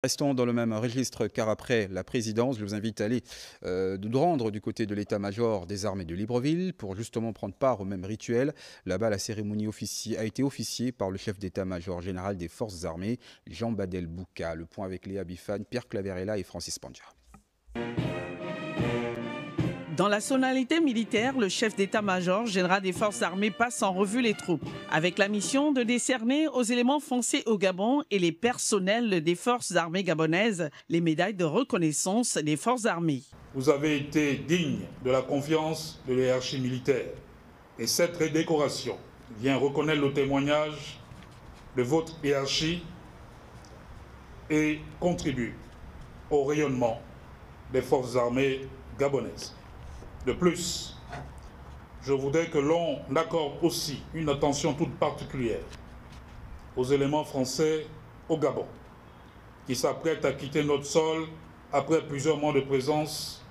Restons dans le même registre car après la présidence, je vous invite à aller nous rendre du côté de l'état-major des armées de Libreville pour justement prendre part au même rituel. Là-bas, la cérémonie a été officiée par le chef d'état-major général des forces armées, Jean Badel Bouka. Le point avec Léa Bifane, Pierre Claverella et Francis Pandja. Dans la sonalité militaire, le chef d'état-major général des forces armées passe en revue les troupes, avec la mission de décerner aux éléments français au Gabon et les personnels des forces armées gabonaises les médailles de reconnaissance des forces armées. Vous avez été digne de la confiance de l'hiérarchie militaire et cette redécoration vient reconnaître le témoignage de votre hiérarchie et contribue au rayonnement des forces armées gabonaises. De plus, je voudrais que l'on accorde aussi une attention toute particulière aux éléments français au Gabon, qui s'apprêtent à quitter notre sol après plusieurs mois de présence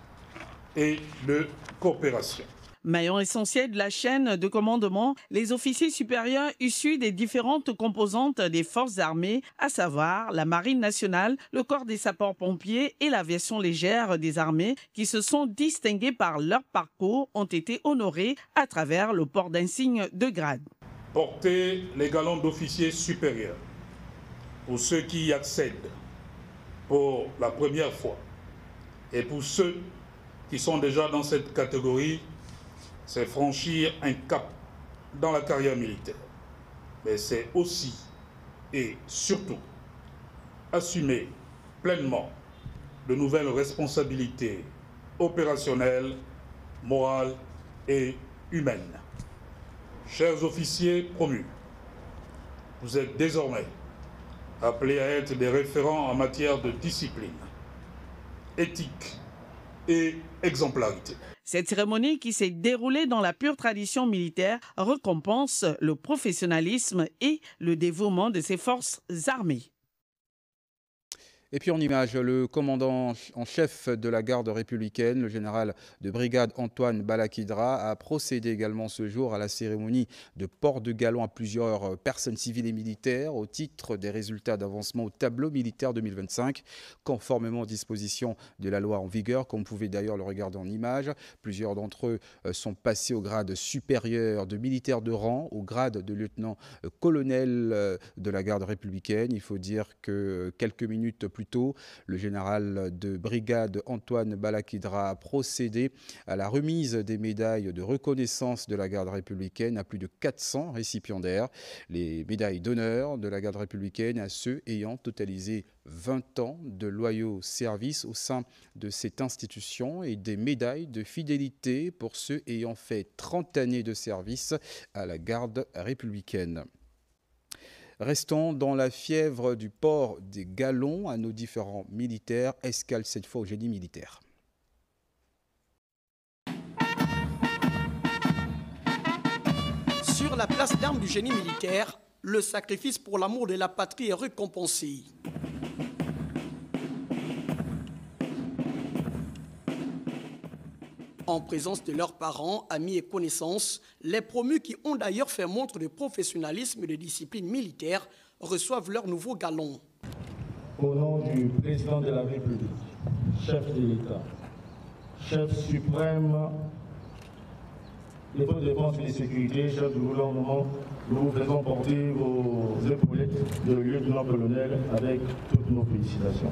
et de coopération. Maillon essentiel de la chaîne de commandement, les officiers supérieurs issus des différentes composantes des forces armées, à savoir la Marine nationale, le corps des sapeurs-pompiers et l'aviation légère des armées, qui se sont distingués par leur parcours, ont été honorés à travers le port d'insignes de grade. Porter les galons d'officiers supérieurs pour ceux qui y accèdent pour la première fois et pour ceux qui sont déjà dans cette catégorie, c'est franchir un cap dans la carrière militaire. Mais c'est aussi et surtout assumer pleinement de nouvelles responsabilités opérationnelles, morales et humaines. Chers officiers promus, vous êtes désormais appelés à être des référents en matière de discipline, éthique et exemplarité. Cette cérémonie qui s'est déroulée dans la pure tradition militaire récompense le professionnalisme et le dévouement de ces forces armées. Et puis en image, le commandant en chef de la garde républicaine, le général de brigade Antoine Balakidra, a procédé également ce jour à la cérémonie de port de galon à plusieurs personnes civiles et militaires au titre des résultats d'avancement au tableau militaire 2025, conformément aux dispositions de la loi en vigueur, comme vous pouvez d'ailleurs le regarder en image. Plusieurs d'entre eux sont passés au grade supérieur de militaire de rang, au grade de lieutenant-colonel de la garde républicaine. Il faut dire que quelques minutes plus tôt, le général de brigade Antoine Balakidra a procédé à la remise des médailles de reconnaissance de la garde républicaine à plus de 400 récipiendaires. Les médailles d'honneur de la garde républicaine à ceux ayant totalisé 20 ans de loyaux services au sein de cette institution et des médailles de fidélité pour ceux ayant fait 30 années de service à la garde républicaine. Restons dans la fièvre du port des galons à nos différents militaires. Escale cette fois au génie militaire. Sur la place d'armes du génie militaire, le sacrifice pour l'amour de la patrie est récompensé. En présence de leurs parents, amis et connaissances, les promus qui ont d'ailleurs fait montre de professionnalisme et de discipline militaire reçoivent leur nouveau galon. Au nom du président de la République, chef de l'État, chef suprême des forces de défense et de sécurité, chef du gouvernement, nous vous faisons porter vos épaulettes de lieutenant-colonel avec toutes nos félicitations.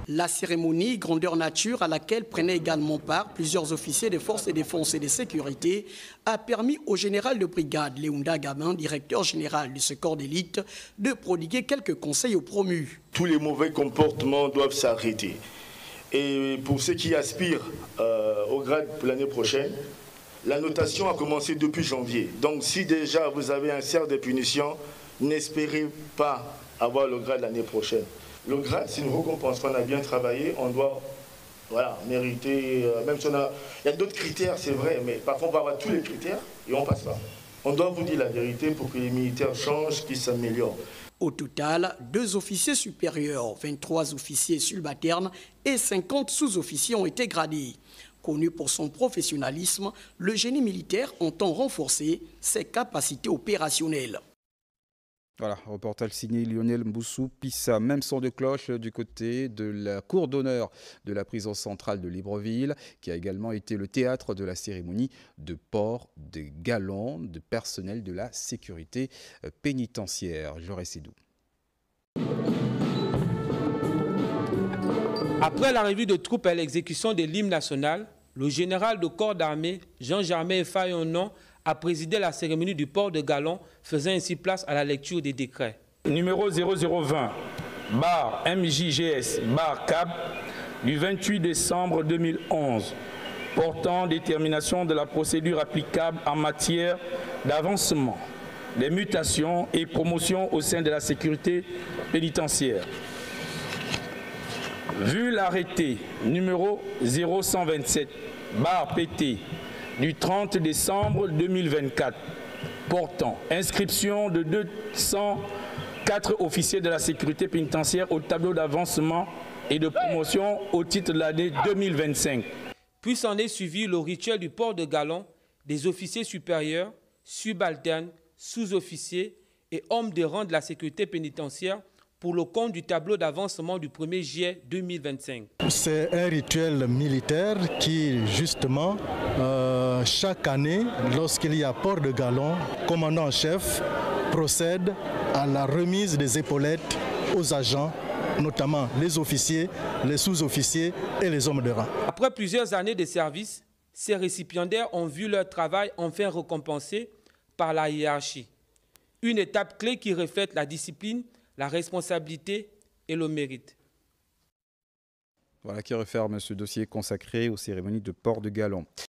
La cérémonie grandeur nature à laquelle prenaient également part plusieurs officiers des forces de défense et de sécurité a permis au général de brigade Léounda Gabin, directeur général de ce corps d'élite, de prodiguer quelques conseils aux promus. Tous les mauvais comportements doivent s'arrêter. Et pour ceux qui aspirent au grade pour l'année prochaine, la notation a commencé depuis janvier. Donc si déjà vous avez un cercle de punition, n'espérez pas avoir le grade l'année prochaine. Le grade, c'est une récompense. Quand on a bien travaillé, on doit mériter, même si il y a d'autres critères, c'est vrai, mais parfois on va avoir tous les critères et on ne passe pas. On doit vous dire la vérité pour que les militaires changent, qu'ils s'améliorent. Au total, 2 officiers supérieurs, 23 officiers subalternes et 50 sous-officiers ont été gradés. Connu pour son professionnalisme, le génie militaire entend renforcer ses capacités opérationnelles. Voilà, reportage signé Lionel Mboussou Pissa. Même son de cloche du côté de la cour d'honneur de la prison centrale de Libreville, qui a également été le théâtre de la cérémonie de port des galons de personnel de la sécurité pénitentiaire. J'aurais Sédou. Après la revue de troupes à l'exécution de l'hymne national, le général de corps d'armée Jean-Germain Fayonon a présidé la cérémonie du port de galon, faisant ainsi place à la lecture des décrets. Numéro 0020, bar MJGS, bar CAB, du 28 décembre 2011, portant détermination de la procédure applicable en matière d'avancement, des mutations et promotions au sein de la sécurité pénitentiaire. Vu l'arrêté numéro 0127, bar PT, du 30 décembre 2024, portant inscription de 204 officiers de la sécurité pénitentiaire au tableau d'avancement et de promotion au titre de l'année 2025. Puis s'en est suivi le rituel du port de galon des officiers supérieurs, subalternes, sous-officiers et hommes de rang de la sécurité pénitentiaire pour le compte du tableau d'avancement du 1er juillet 2025. C'est un rituel militaire qui, justement, chaque année, lorsqu'il y a port de galon, le commandant en chef procède à la remise des épaulettes aux agents, notamment les officiers, les sous-officiers et les hommes de rang. Après plusieurs années de service, ces récipiendaires ont vu leur travail enfin récompensé par la hiérarchie. Une étape clé qui reflète la discipline, la responsabilité et le mérite. Voilà qui referme ce dossier consacré aux cérémonies de port de galon.